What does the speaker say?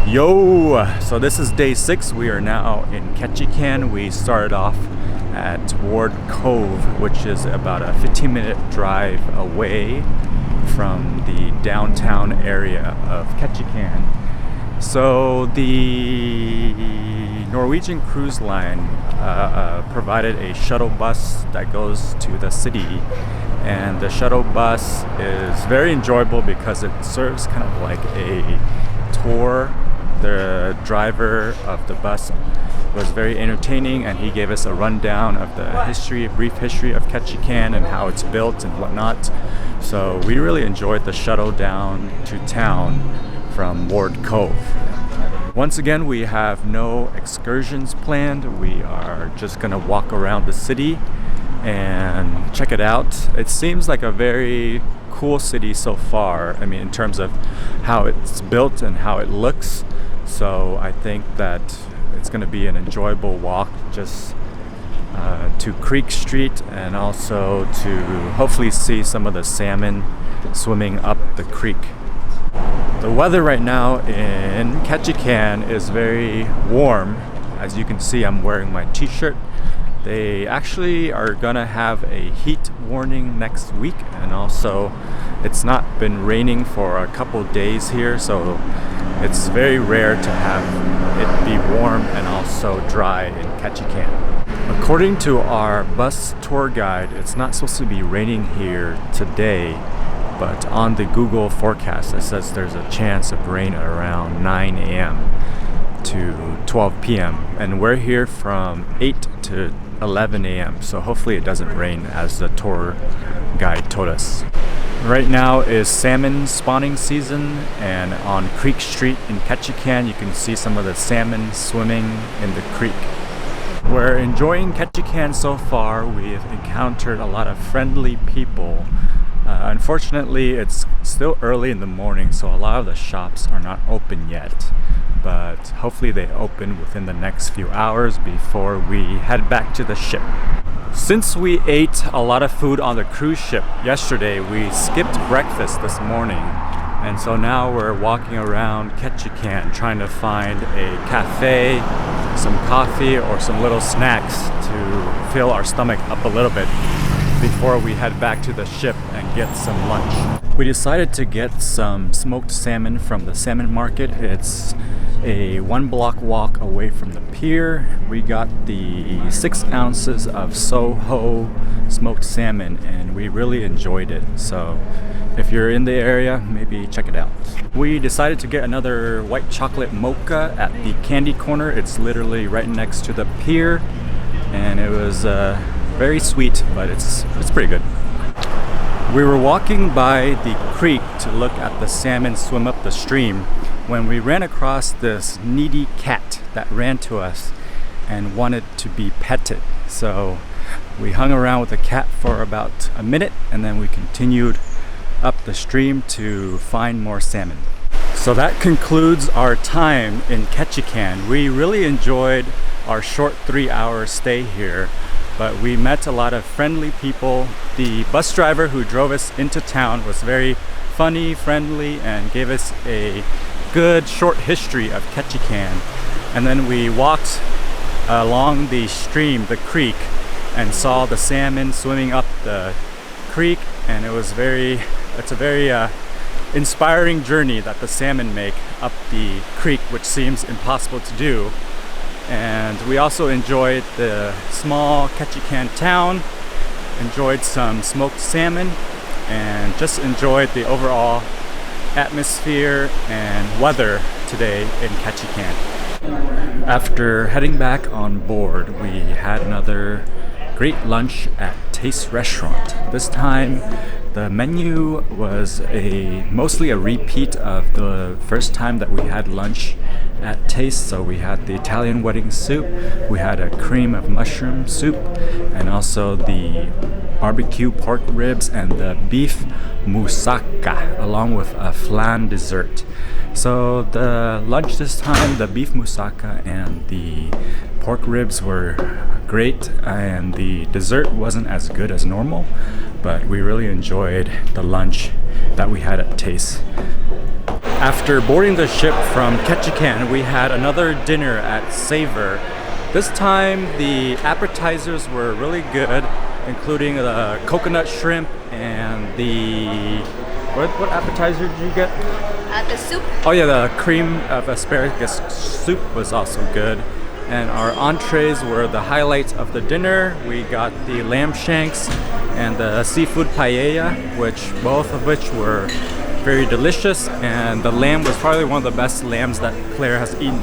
Yo! So this is day 6. We are now in Ketchikan. We started off at Ward Cove, which is about a 15-minute drive away from the downtown area of Ketchikan. So the Norwegian cruise line provided a shuttle bus that goes to the city, and the shuttle bus is very enjoyable because it serves kind of like a tour. The driver of the bus was very entertaining, and he gave us a rundown of the brief history of Ketchikan and how it's built and whatnot. So we really enjoyed the shuttle down to town from Ward Cove. Once again, we have no excursions planned. We are just gonna walk around the city and check it out. It seems like a very cool city so far. I mean, in terms of how it's built and how it looks. So I think that it's going to be an enjoyable walk just to Creek Street, and also to hopefully see some of the salmon swimming up the creek. The weather right now in Ketchikan is very warm. As you can see, I'm wearing my t-shirt. They actually are gonna have a heat warning next week, and also it's not been raining for a couple days here, so it's very rare to have it be warm and also dry in Ketchikan. According to our bus tour guide, it's not supposed to be raining here today, but on the Google forecast it says there's a chance of rain at around 9 a.m. to 12 p.m. and we're here from 8 to 11 a.m. so hopefully it doesn't rain, as the tour guide told us. Right now is salmon spawning season, and on Creek Street in Ketchikan you can see some of the salmon swimming in the creek. We're enjoying Ketchikan so far. We've encountered a lot of friendly people. Unfortunately, it's still early in the morning, so a lot of the shops are not open yet, but hopefully they open within the next few hours before we head back to the ship. Since we ate a lot of food on the cruise ship yesterday, we skipped breakfast this morning, and so now we're walking around Ketchikan trying to find a cafe, some coffee, or some little snacks to fill our stomach up a little bit before we head back to the ship and get some lunch. We decided to get some smoked salmon from the salmon market. It's a 1-block walk away from the pier. We got the 6 ounces of Soho smoked salmon, and we really enjoyed it. So if you're in the area, maybe check it out. We decided to get another white chocolate mocha at the candy corner. It's literally right next to the pier, and it was very sweet, but it's pretty good. We were walking by the creek to look at the salmon swim up the stream when we ran across this needy cat that ran to us and wanted to be petted. So we hung around with the cat for about a minute, and then we continued up the stream to find more salmon. So that concludes our time in Ketchikan. We really enjoyed our short 3-hour stay here, but we met a lot of friendly people. The bus driver who drove us into town was very funny, friendly, and gave us a good short history of Ketchikan. And then we walked along the stream, the creek, and saw the salmon swimming up the creek, and it's a very inspiring journey that the salmon make up the creek, which seems impossible to do. And we also enjoyed the small Ketchikan town, enjoyed some smoked salmon, and just enjoyed the overall atmosphere and weather today in Ketchikan. After heading back on board, we had another great lunch at Taste Restaurant. This time the menu was mostly a repeat of the first time that we had lunch at Taste. So we had the Italian wedding soup, we had a cream of mushroom soup, and also the barbecue pork ribs and the beef moussaka, along with a flan dessert. So the lunch this time, the beef moussaka and the pork ribs were great, and the dessert wasn't as good as normal, but we really enjoyed the lunch that we had at Taste. After boarding the ship from Ketchikan, we had another dinner at Savor. This time the appetizers were really good, including the coconut shrimp and the... What appetizer did you get? The soup. Oh yeah, the cream of asparagus soup was also good. And our entrees were the highlights of the dinner. We got the lamb shanks and the seafood paella, both of which were very delicious. And the lamb was probably one of the best lambs that Claire has eaten.